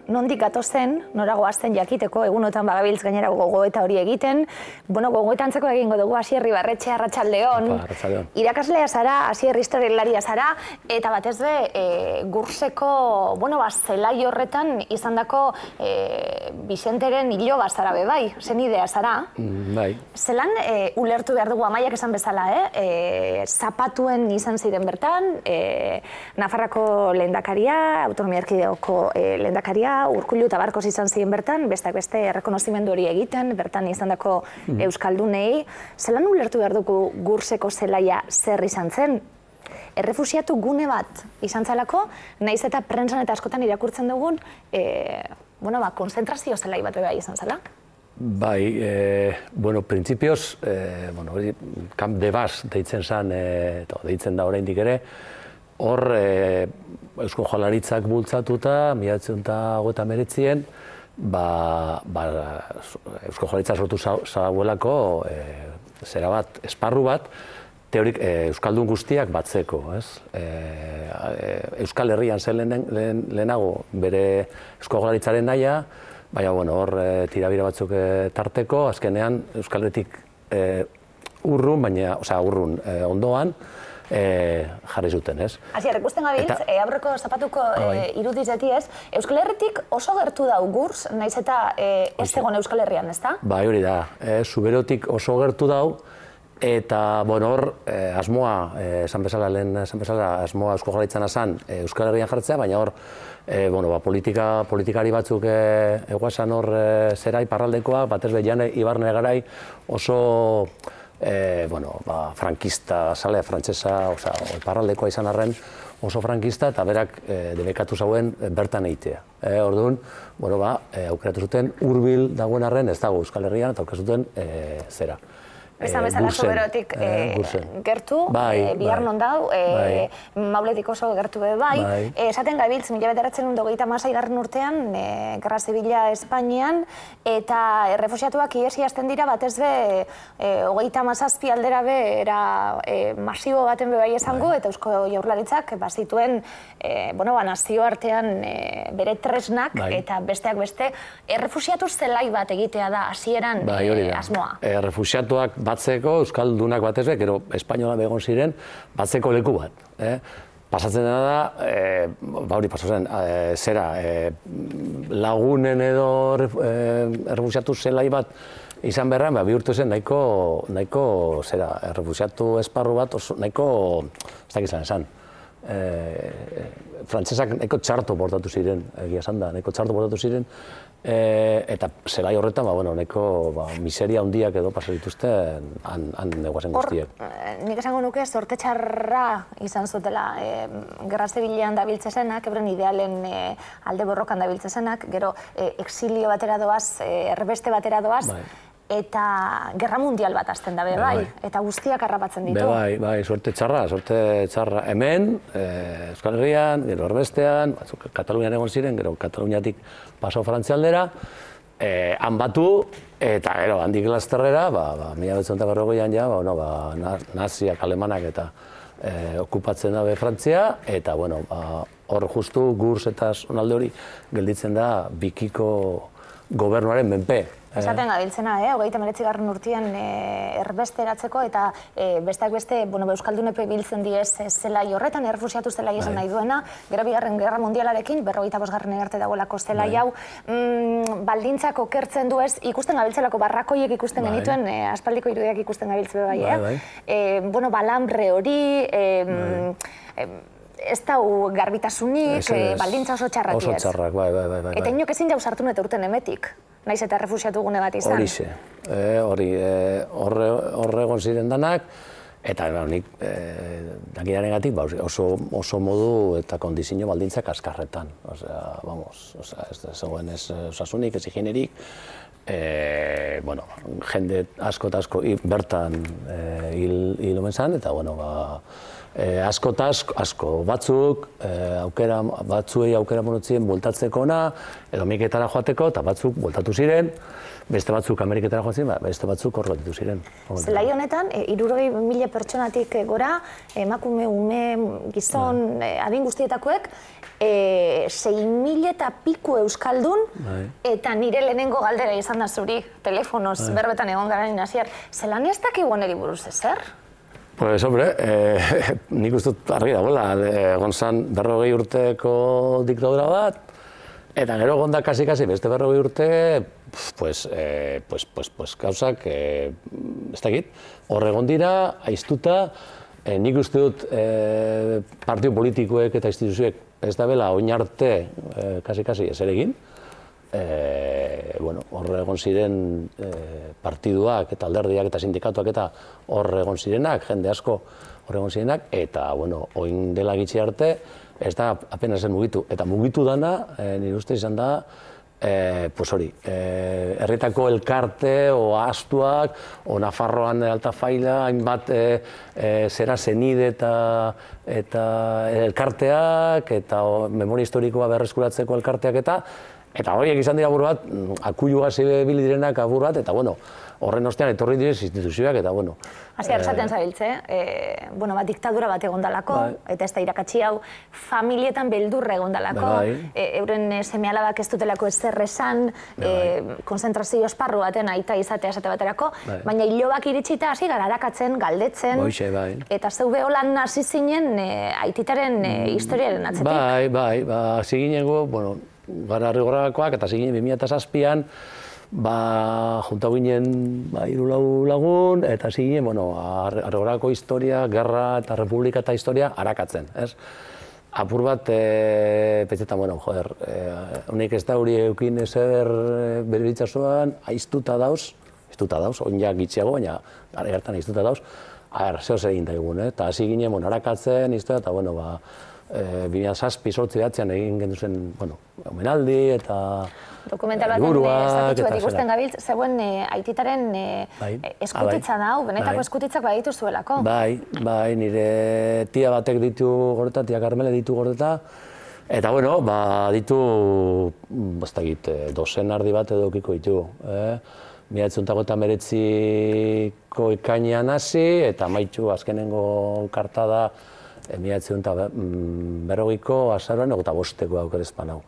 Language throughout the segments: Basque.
nondik gatozen, nora goazten jakiteko, egunotan bagabiltz gainera gogoeta hori egiten. Bueno, gogoetantzeko egingo dugu Asier Ibarretxe, arratsaldeon. Irakaslea zara, Asier historialaria zara, eta batez be, Gurseko, bueno, zelai horretan izandako Bixenteren iloba zara be, bai? Zen idea zara? Bai. Zelan ulertu behar dugu Amaiak esan bezala, zapatuen izan ziren bertan, Nafarrako lehendakaria, Autonomia Erkidegoko lehendakaria, Urkullu eta Barkos izan ziren bertan, besteak beste errekonozimendu hori egiten, bertan izandako euskaldunei. Zelan ulertu behar dugu Gurseko zelaia zer izan zen? Errefusiatu gune bat izan zelako, nahiz eta prentsan eta askotan irakurtzen dugun, konzentrazio zelai bat bai izan zela? Bai, bueno, printzipioz, Camp de Bas deitzen zen, deitzen da oraindik ere, hor Eusko Jaurlaritzak bultzatuta, 1989an, Eusko Jaurlaritza sortu zagoelako zera bat, esparru bat, Euskaldun guztiak batzeko, ez? Euskal Herrian zen lehenago bere Eusko Jaurlaritzaren nahia, baina, hor tirabira batzuk tarteko, azkenean Euskal Herritik urrun, ondoan, jarri zuten, ez? Asier, ikusten gabiltz, aurreko zapatuko irudiz deti ez, Euskal Herritik oso gertu dau Gurs, nahiz eta ez egon Euskal Herrian, ez da? Bai, hori da, Zuberotik oso gertu dau, eta, hor, asmoa, esan bezala, asmoa Eusko Jaurlaritzana zen Euskal Herrian jartzea, baina hor, politikari batzuk eguazan hor zera iparraldekoak, batez be Jane Ibarne garai oso frankista, zale frantsesa, iparraldekoa izan arren oso frankista, eta berak debekatu zauen bertan eitea. Orduan, aukeratu zuten hurbil dagoen arren ez dago Euskal Herrian, eta aukeratu zuten zera. Esan bezala Zuberotik gertu, bihar non dau, Mauletik oso gertu be bai. Esaten gabiltz, 1986 urtean, Gerra Zibila Espainian, eta errefusiatuak iesi hasten dira, batez be, 37 aldera be, era masibo baten be bai esango, eta Eusko Jaurlaritzak bazituen, nazioartean bere tresnak, eta besteak beste, errefusiatu zelai bat egitea da, hasieran asmoa. Errefusiatuak batzeko, Euskaldunak batez be, gero Espainola begon ziren, batzeko leku bat. Pasatzen da, hori pasatzen, zera, lagunen edo errefusiatu zelai bat izan beharrean, bihurtu zen nahiko, zera, errefusiatu esparru bat, nahiko, ez dakit esan, frantsesak nahiko txarto portatu ziren, egia esan da, nahiko txarto portatu ziren, eta zelai horretan, nahiko miseria handiak edo pasa dituzten han neguazen guztiek. Nik esango nuke zorte txarra izan zutela Gerra Zibilean dabiltzesenak, euren idealen alde borrokan dabiltzesenak, gero exilio batera doaz, erbeste batera doaz, eta Gerra Mundial bat hasten da, bai, eta guztiak harrapatzen ditu. Bai, sorte txarra. Hemen, Euskal Herrian, gero erbestean, Katalunian egon ziren, gero Kataluniatik paso Frantzialdera, han batu, eta gero, handik lasterrera, 1940an ja, naziak, alemanak eta okupatzen dabe Frantzia, eta, hor justu Gurs eta zonalde hori gelditzen da Bikiko gobernuaren menpe. Esaten gabiltzena, 39. urtean erbesteratzeko eta besteak beste, Euskaldunepe biltzen diez zelai horretan, errefusiatu zelai esan nahi duena, gero bigarren Gerra Mundialarekin, 45. arte dagoelako zelai hau, baldintzak okertzen du ez, ikusten gabiltzelako barrakoiek ikusten genituen, aspaldiko irudiak ikusten gabiltze bai, balambre hori, ez dau garbitasunik, baldintza oso txarrak ez. Oso txarrak, bai. Eta inok ezin jau sartu neturten emetik, naiz eta errefusiatu gune bat izan. Horixe, hor egon ziren danak, eta nik dakinarengatik oso modu eta kondizio baldintzak askarretan. Ez zegoen ez osasunik, ez higienerik, jende asko eta asko bertan hil omen zan, eta asko eta asko, batzuk, batzuei aukera monotzien bueltatzeko ona, edo Ameriketara joateko, eta batzuk bueltatu ziren, beste batzuk Ameriketara joan ziren, beste batzuk hor batitu ziren. Zelai honetan, 60.000 pertsonatik gora, emakume, ume, gizon, adin guztietakoek, 6.000 eta piku euskaldun, eta nire lehenengo galdera izan da zuri, telefonoz, berbetan egon garen inaziar, zelan ez dakigu oneri buruz ezer? Pues, hombre, nik uste dut argi dagoela, egon zan 40 urteko diktadura bat, eta gero egon da kasi beste 40 urte, pues, gauzak, ez dakit, hor egon dira, aiztuta, nik uste dut partio politikoek eta instituzioek ez da bela oin arte kasi ez ere egin. Hor egon ziren partiduak eta alderdiak eta sindikatuak eta hor egon zirenak, jende asko hor egon zirenak, eta oin dela gitxi arte ez da apenas mugitu. Eta mugitu dana, nire uste izan da, herritako elkarte, o ahaztuak, o Nafarroan Altafaila, hainbat zera zenide eta elkarteak, eta memoria historikoa berreskuratzeko elkarteak eta horiek izan dira apur bat, akuilugaz ibili direnak apur bat, eta horren ostean etorri direz instituzioak, eta Hasier, esaten zabiltze, diktadura bat egondalako, eta ez da irakatsi hau, familietan beldurra egondalako, euren seme-alabak ez dutelako ezer esan, konzentrazio esparru baten aita izatea esate baterako, baina hilobak iritsita hasi gara arakatzen, galdetzen, eta zeu beholan hasi zinen aititaren historiaren atzetik. Bai, hasi ginen gara Arrigorriagakoak, eta hasi ginen 2007an, junta ginen 3 lagun, eta hasi ginen, Arrigorriagako historia, gerra eta republika eta historia harakatzen, ez? Apur bat, petxetan, honek ez da hori eukin ezer bere itxasuan, aiztuta dauz, oin gitxiago, baina gara gertan aiztuta dauz, zehoz egin daigun, eta hasi ginen harakatzen, historia, eta 2007-2008 egin genduzen omenaldi eta dokumental baten estatutu bat ikusten gabiltz, zeuen aititaren eskutitza da, benetako eskutitzak baditu zuelako. Bai, nire tia batek ditu gordeta, tia Carmele ditu gordeta, eta ditu, dozen ardi bat edo okiko ditu. 1989ko ekainean hasi, eta maitxu azkenengo karta da 1940ko azaroan, eta 5ko aukerezpan hau.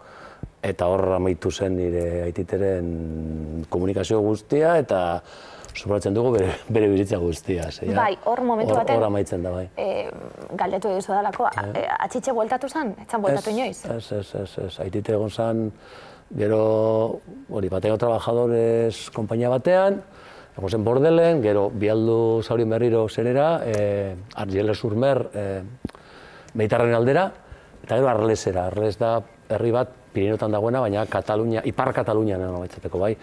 Eta hor amaitu zen nire aititeren komunikazio guztia, eta subratzen dugu bere biritza guztia. Bai, hor momentu baten, hor amaitzen da, bai. Galdetu egizu dalako, atxitxe bueltatu zen? Etzan bueltatu inoiz? Ez, aitite egon zen, gero, bateko trabajadores kompainia batean, egon zen Bordelen, gero bialdu zaurien berriro zenera, Argeles Urmer, Mediterranean aldera, eta gero Arlesera. Arles da herri bat Piriniotan dagoena, baina Ipar Katalunian baitzeteko, bai.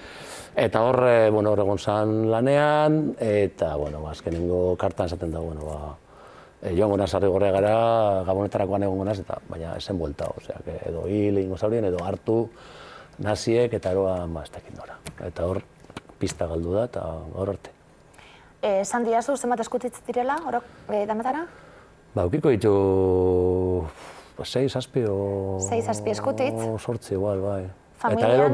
Eta hor, egon zen lanean, eta, azkenengo kartan esaten da, joan gonaz Arrigorriagara, Gabonetarakoan egon gonaz, baina esen buelta, edo hil egingo zaurien, edo hartu naziek, eta eroa ez dakit nora. Eta hor, pista galdu da, eta gaur arte. Esan diazu, zenbat eskutitz direla, horok dametara? Ukiko ditu 6, 7 o... 6, 7 eskutitz? 8 igual, bai. Familian? Eta gero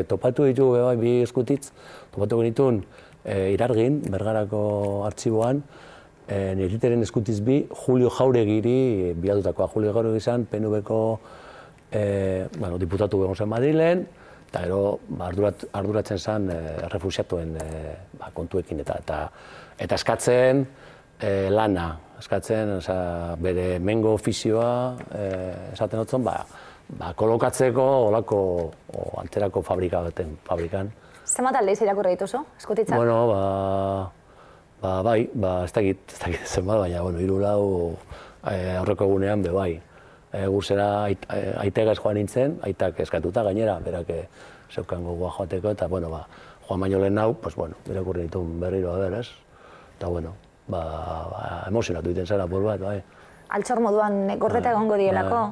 topatu ditu, bi eskutitz, topatu genitun Irargin, Bergarako artxiboan, niriteren eskutitz bi, Julio Jauregiri bialdutakoa. Julio Jauregi izan, PNV-ko diputatu egon zen Madrilen, eta gero arduratzen zen refusiatuen kontuekin eta eskatzen lana, eskatzen bere mengo ofizioa esaten hotzen, kolokatzeko olako antzerako fabrikan. Zenbat aldeiz irakurri dituzu, eskutitzak? Bai, ez dakit zenbat, baina 3-4 aurreko egunean bai. Guzera aitega ez joan nintzen, aitak eskatuta gainera, berak zeukan gogoa joateko, eta joan baino lehen hau, irakurri ditun berriro, ez? Eta emozionatu egiten zara apur bat, bai. altxor moduan gordeta egongo dielako,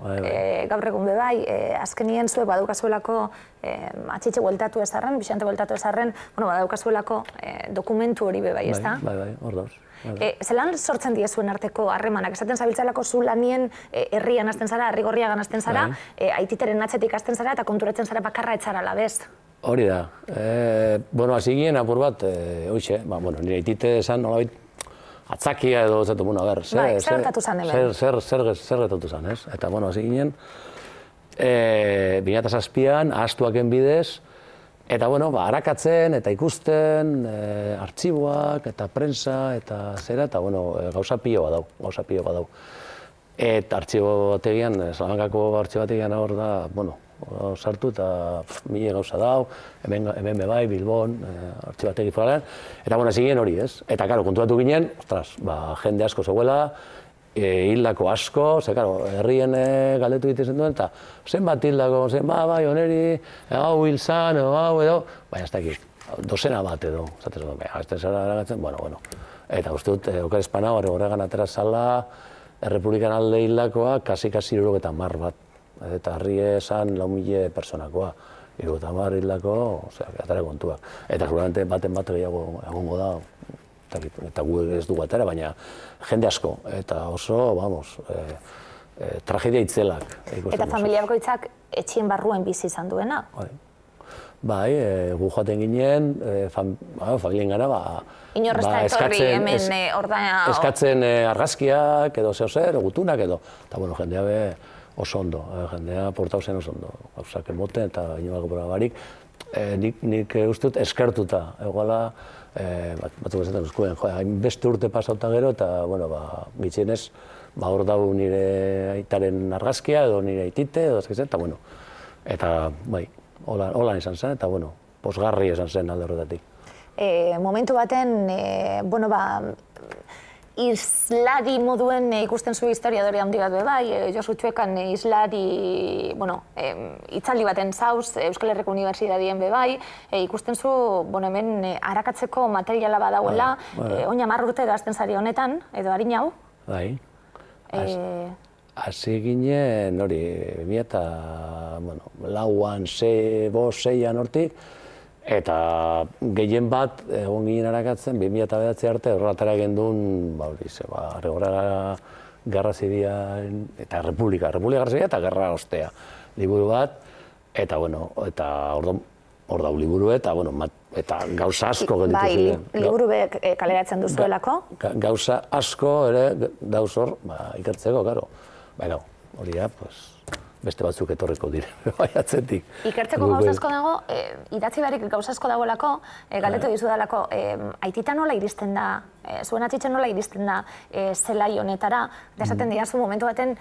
gaur egun bebai, azkenien zuek badaukazuelako atxitxe bueltatu ezarren, Bixante bueltatu ezarren, badaukazuelako dokumentu hori bebai, ez da? Bai, hor dauz. Zelan sortzen diezuen arteko harremanak? Esaten zabiltzalako zu lanien herrian azten zara, Arrigorriagan azten zara, aititeren atzetik azten zara eta konturatzen zara bakarra etxara labez. Hori da. Hasi ginen apur bat, nire aitite esan nolabait atzakia edo, zer gertatu zan hemen? Zer gertatu zan, ez? Eta, hasi ginen, 2007an, ahaztuaken bidez, eta, harakatzen eta ikusten, artxiboak eta prensa eta zera, eta, gauza pilo badau. Eta artxibo bategian, Salamankako artxibo bategian hor da, sartu eta mila gauza dau, hemen bebai, Bilbon, artxibategi foralean, eta zigien hori, ez? Eta, konturatu ginen, jende asko zegoela, hildako asko, herrien galdetu egiten duen, eta zenbat hildako, bai, oneri, hau hil zan, hau edo, baina ez dakit, dozena bat edo, ez da zara eragatzen, eta uste dut, Okar Espana horregan atera zala, Errepublikan alde hildakoa, kasi 70 bat. Eta harri esan 4.000 personakoa, 70 hildako, atara kontuak. Eta seguramente baten bat gehiago egongo da, eta gu ez dugu atara, baina jende asko, eta oso, tragedia itzelak. Eta familia bakoitzak etxien barruen bizi izan duena? Bai, gu joaten ginen, familien gara, eskatzen argazkiak edo zer, gutunak edo, eta gendea be oso ondo, jendea portau zen oso ondo, gauzak emoten eta inolako pora barik, nik uste dut eskertuta, egoala, batzuk esaten uzkuen, hainbeste urte pasauta gero, eta, gitxienez, hor dago nire aitaren argazkia edo nire aitite, eta, bai, holan izan zen, eta, posgarri izan zen alde horretatik. Momentu baten, islari moduen ikusten zu historiadore handi bat bai, Josu Txuekan islari, itzaldi baten zauz, Euskal Herriko Unibertsitatean bai, ikusten zu, hemen arakatzeko materiala badauela, oin 10 urte gazten zari honetan, edo harin hau? Bai. Hasi ginen, hori, 2004an, 2006an hortik, eta gehien bat, egon ginen arakatzen, 2009 arte, horretara gendun, Arrigorriaga Gerra Zibian, eta Republika Gerra Zibia eta Gerra Ostea liburu bat, eta hor dau liburu eta gauza asko gelditu ziren. Bai, liburu kaleratzen duzuelako? Gauza asko ere dauz hor, ikertzeko, karo. Baina, hori da, beste batzuk etorriko dire, bai atzetik. Ikertzeko gauza asko dago, idatzi barik gauza asko dagoelako, galdetu dizudalako, aitita nola iristen da, zuen atxitzen nola iristen da zelai honetara, desaten diazu momentu baten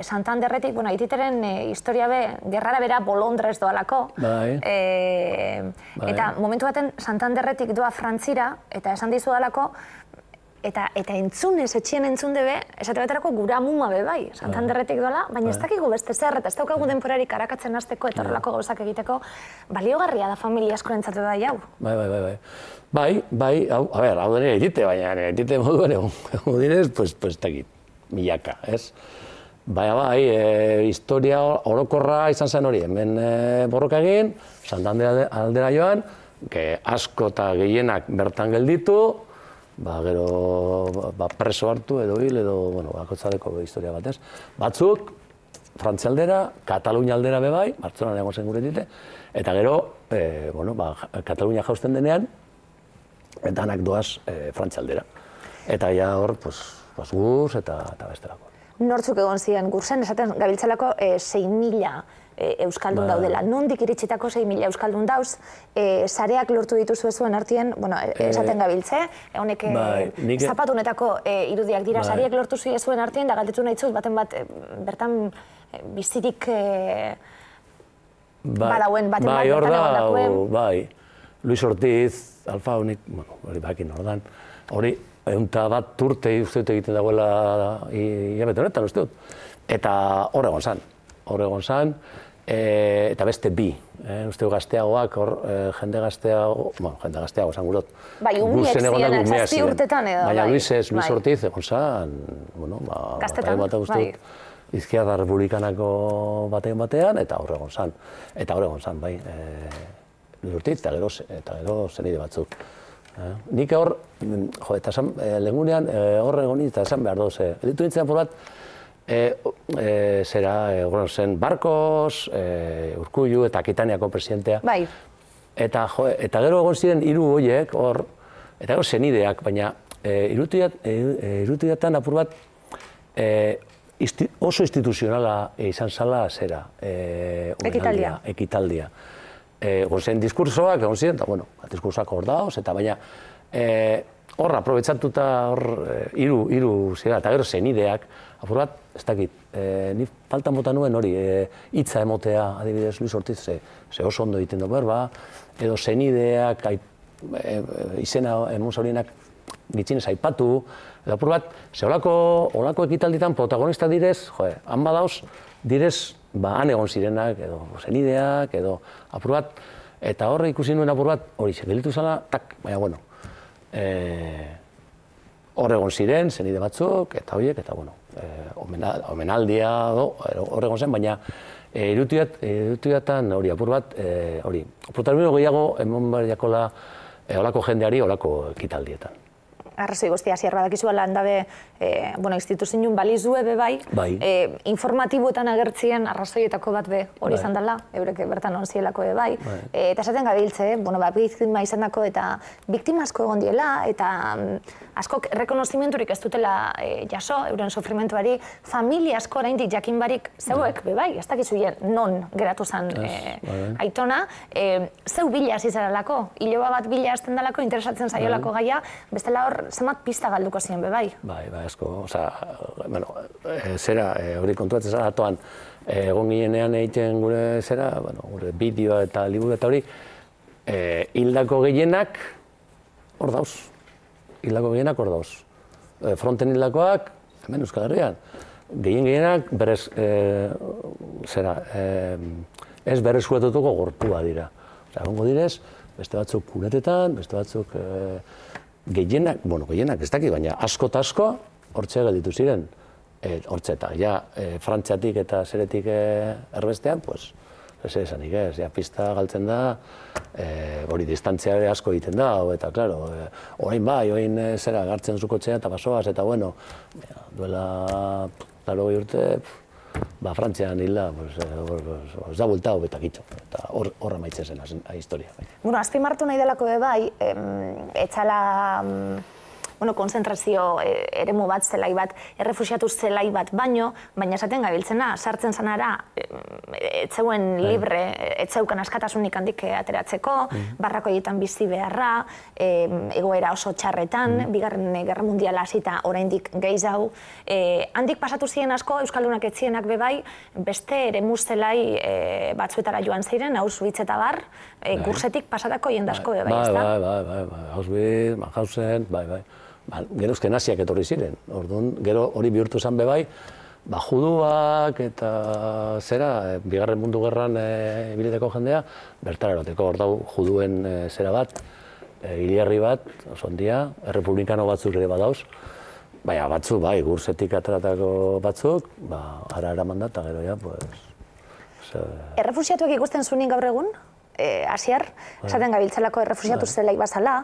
Santanderretik, aititeren historia be, gerrara bera bolondrez doalako, eta momentu baten Santanderretik doa Frantzira, eta esan dizudalako, eta entzunez, etxien entzun debe, esate baterako gura muma be bai, Santanderretik doala, baina ez dakigu beste zer, eta ez daukagu denporarik arakatzen hasteko eta horrelako gauzak egiteko, baliogarria da familia askorentzatu bai hau. Bai, hau dene egite, baina egite moduan egon direz, ez dakit, milaka, ez? Bai, historia orokorra izan zen hori, hemen borroka egin, Santander aldera joan, asko eta gehienak bertan gelditu, gero preso hartu edo hil edo, bakotzareko historia batez. Batzuk, Frantzia aldera, Katalunia aldera bebai, Bartzelonan egon zen gure dite, eta gero, Katalunia jausten denean, danak doaz Frantzia aldera. Eta ja hor, guz eta bestelako. Nortzuk egon ziren gurzen, esaten gabiltzalako 6.000 Euskaldun daudela. Nondik iritsitako 6.000 Euskaldun dauz, sareak lortu dituzu zuen artien, esaten gabiltze, honek zapatunetako irudiak dira, sareak lortu zuen artien, da galdetu nahi zuz, baten bat, bertan bizirik badauen, baten bat bertan egon dakuen. Bai, Luis Ortiz, Alfa, hori bakin ordan, hori, eunta bat turte uste egiten dagoela hilabete honetan, uste dut. Eta hor egon zan, eta beste bi Uste gazteagoak, jende gazteago, esan gurot. Bai, umiek ziren, 7 urtetan edo. Baina Luis Ortiz, egon zan, gaztetan, bai. Izquierda Republikanako batean, eta hor egon zan. Bai, Luis Ortiz, eta gero zenide batzuk. Nik hor, eta lehengunean hor egon eta esan behar doz, editu nintzen apur bat, zen Barkos, Urkullu eta Akitaniako presidentea. Bai. Eta gero egon ziren 3 horiek, hor, eta gero zenideak, baina irutiatan apur bat oso instituzionala izan zala zera. Ekitaldia. Egon zen diskursoak, egon ziren, eta bueno, diskursoak hor dauz, eta baina hor aprobetsatuta hor 3 zera, eta gero zenideak, apur bat, ez dakit, ni faltan bota nuen hori, hitza emotea, adibidez, Luis Ortiz, ze oso ondo egiten du berba, edo zenideak, izena emunzaurienak gitzinez aipatu, edo apur bat, ze olako ekitalditan protagonista direz, han badauz, direz, han egon zirenak, edo zenideak, edo apur bat, eta horre ikusi nuen apur bat, hori segelitu zala, tak, baina, bueno, hor egon ziren, zenide batzuk, eta horiek, eta, bueno, omenaldia, hor egon zen, baina irutiatan hori apur bat, hori, protagonista gehiago, emon bariakola, olako jendeari, olako ekitaldietan. Arrazoi guztia, ziar badakizu landabe instituzioen balizue be bai, informatiboetan agertzien arrazoietako bat be hori izan dela, eurek bertan onzielako be bai, eta esaten gabiltze, biktima izan dako eta biktima asko egon diela, eta askok errekonozimenturik ez dutela jaso, euren sofrimentuari, familia asko oraindik jakin barik zeuek be bai, ez dakizu non geratu zen Aitona, zeu bila hasi zarelako, hiloba bat bila hasten dalako, interesatzen zaiolako gaia, bestela hor zenbat pista galduko ziren be bai. Bai, asko, zera, hori kontuatzen zara atoan, egon ginean egiten gure zera, gure bideoa eta liburu eta hori, hildako gehienak hor dauz. Fronten hildakoak, hemen Euskal Herrian, gehienak berez, ez berreskuratutuko gorpua dira. Egongo direz, beste batzuk kunetetan, beste batzuk gehienak, ez dakit, baina asko eta asko hortxe gelditu ziren. Hortxe eta, Frantziatik eta zeretik erbestean, ez esanik ez, pista galtzen da, hori distantzia asko egiten da, eta, klaro, orain zera gartzen zukotxea eta basoaz, eta, bueno, duela 80 urte, Frantzian hilda, ez da bultau betakitxo, eta horra maitzen zen historia. Azpimartu nahi delako bai, etzala konzentrazio eremu bat, zelai bat, errefusiatu zelai bat baina esaten gabiltzena, sartzen zanara, etzeuen libre, etzeukan askatasunik handik ateratzeko, barrako egiten bizi beharra, egoera oso txarretan, Bigarren Gerra Mundiala hasita oraindik gehiago. Handik pasatu ziren asko, Euskaldunak etzienak bebai, beste eremu zelai batzuetara joan ziren, Auschwitz eta bar, Gursetik pasatako jendasko bebai, ez da? Bai, Auschwitz, Mauthausen, bai. Gero ezken naziak etorri ziren, gero hori bihurtu zen bebai, juduak eta zera, Bigarren Mundu Gerran ibiliteko jendea, bertara eroteko hor dau juduen zera bat, hilerri bat, oso ondia, errepublikano batzuk ere badauz, baina batzuk, bai, Gursetik ateratako batzuk, ara eraman da, eta gero ja, pues... Errefusiatuak ikusten zuenik gaur egun? Asier, esaten gabiltzelako errefusiatu zelaik bazala,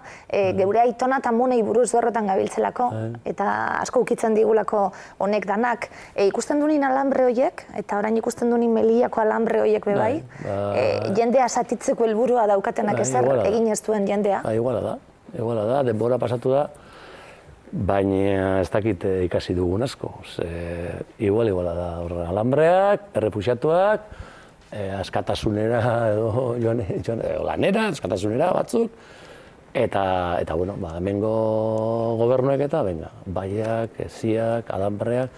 geure Aitona eta Monei buruz horretan gabiltzelako, eta asko ukitzen digulako honek danak. Ikusten dunin alambre horiek, eta orain ikusten dunin Meliako alambre horiek bebai, jendea satitzeko helburua daukatenak ezer, egin ez duen jendea. Iguala da, denbora pasatu da, baina ez dakit ikasi dugun asko. Iguala da, alambreak, errefusiatuak, askatasunera edo lanera, askatasunera batzuk, eta, bueno, hemengo gobernuek eta, baiak, eziak, alambreak,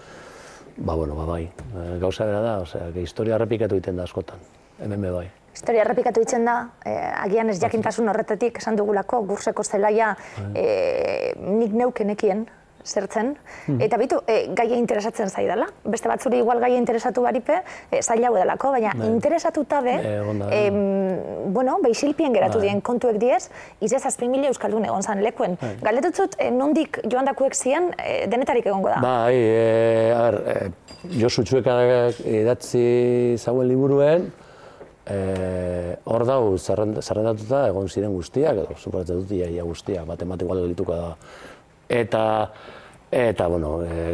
bai, gauza bera da, historia errepikatu egiten da askotan, hemen bai. Historia errepikatu egiten da, agian ez jakintasun horretatik esan dugulako, Gurseko zelaia nik neukenekien, zertzen, eta bitu, gaia interesatzen zaidala. Beste batzuri igual gaia interesatu baripe, zaila delako, baina interesatuta be, isilpien geratu dien kontuek diez, izez 6.000 euskaldun egon zan lekuen. Galdetutzut, nondik joandakuek ziren, denetarik egongo da? Bai, Josu Txuekak idatzi zauen liburuen, hor dau zerrendatuta egon ziren guztiak, edo superatzen dut iaia guztiak, matematikoa gelituko da. Eta,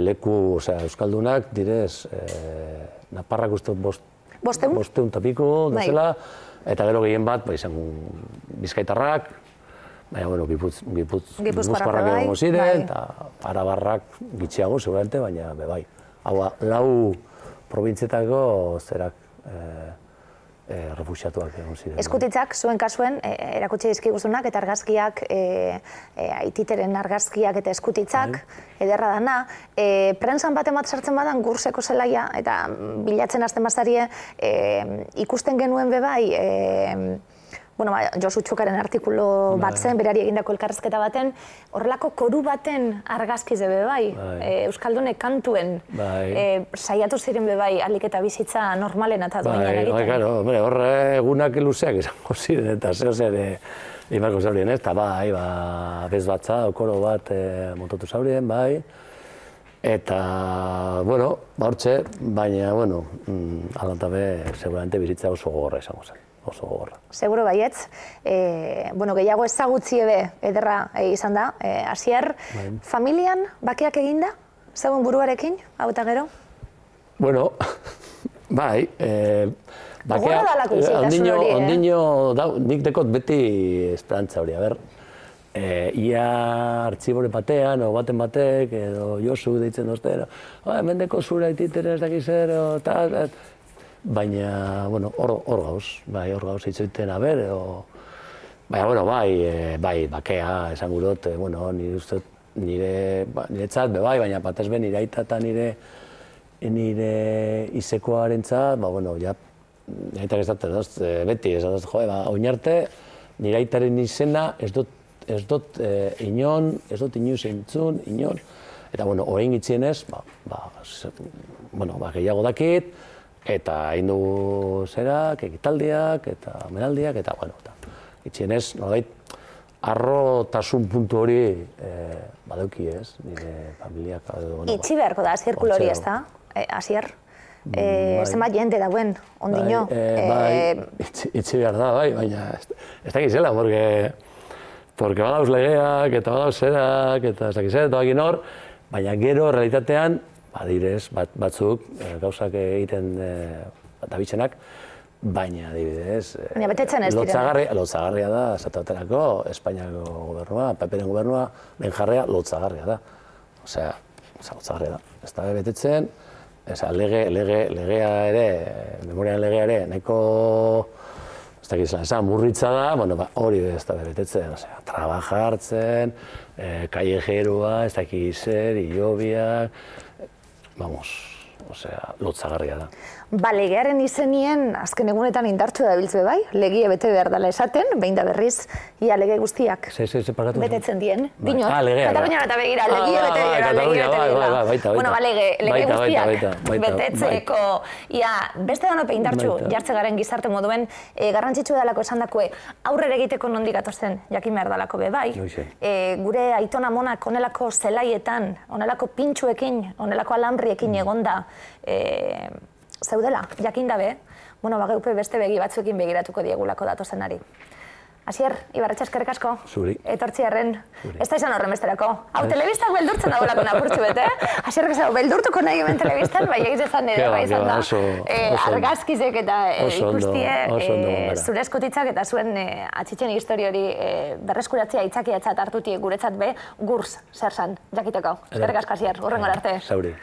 leku, euskaldunak direz, Naparrak uste bosteun tapiko, dezela, eta gero gehien bat, izan Bizkaitarrak, baina, Gipuzkoarrak egongo ziren, eta Arabarrak gitxiago, seguramente, baina, bai. Hau, lau probintzietako zerak refuxiatuak egon ziren. Eskutitzak, zuen kasuen, erakutsi dizkiguzunak, eta argazkiak, aititeren argazkiak eta eskutitzak, ederra dana. Prentsan bat emat sartzen badan, Gurseko zelaia, eta bilatzen hasten bazarie, ikusten genuen bebai, Josu Txukaren artikulu bat zen, berari egindako elkarrezketa baten, horrelako koru baten argazkiz ebe bai, Euskaldunek kantuen, saiatu ziren bebai alik eta bizitza normalen eta duenean egiten. Hor egunak luzeak izango ziren eta zeo zer imarko zaurien ez, eta bai, bez batza, okoro bat mototu zaurien, bai, eta, hortxe, baina, alantabe, seguramente bizitza oso gogorra izango zen. Seguro baietz. Gehiago ezagutzi ebe ederra izan da. Asier, familian bakeak eginda? Zegoen buruarekin, hau eta gero? Bai. Bakeak, ondino, nik dekot beti esperantza hori. Ia artxibore batean, o baten batek, edo Josu deitzen doztera, hemen deko zura ititeren ez dakizer, baina, hor gauz hitzoiten aber, bai, bakea, esan gurot, niretzat, baina batez be nire aita eta nire izekoarentzat, nire aitak ez daten, beti, ez dut, oinarte, nire aitaren izena ez dut inon, ez dut inoiz entzun, inon, eta, oen gitzienez, gehiago dakit, eta hain du zerak, ekitaldiak, eta menaldiak, eta, itxienez, nolait, arrotasun puntu hori badauki ez, nire familiak. Itxi beharko da, zirkulo hori ez da, Asier? Zenbat jende dauen, ondino? Itxi behar da, bai, baina ez dakizela, porque badauz legeak, eta badauz zerak, eta ez dakizela, eta bakin hor, baina gero, realitatean, badirez, batzuk, gauzak egiten dabitzenak, baina, adibidez, lotzagarria da, esatabaterako, Espainiako gobernua, Peperen gobernua, ben jarrea, lotzagarria da. Osea, lotzagarria da. Ez da betetzen, legea ere, memorian legea ere, nahiko, ez dakizela, esan, murritza da, hori ez da betetzen, trabaja hartzen, kallejerua, ez dakizer, hilobiak, lotzagarria da. Legearen izenien, azken egunetan indartu da biltze bai, legie bete behar dela esaten, behin da berriz, ia lege guztiak betetzen dien. Dinot, Katalunian eta begira, legie bete dira. Lege guztiak betetzeko, ia, beste danope indartxu jartze garen gizarte moduen, garrantzitsu dalako esan dakue, aurrera egiteko nondik atozen, jakin behar dalako be bai. Gure aitona monak onelako zelaietan, onelako pintxuekin, onelako alambriekin egonda, zeudela, jakin dabe, geupe beste begi batzuekin begiratuko diegulako datozenari. Asier, Ibarretxe, eskerrik asko. Zuri. Etortziarren, ez da izan horren besterako. Hau, telebistak beldurtzen dagoelako napurtzu bete, Asier, beldurtuko nahi hemen telebistan, bai egiz ezan ere, da. Argazkizek eta ikustie, zure eskutitzak eta zuen atxitzen histori hori berreskuratzea itzakiatzat hartuti guretzat be, gurs zer zan, jakiteko. Eskerrik asko, Asier, hurrengo arte. Zauri.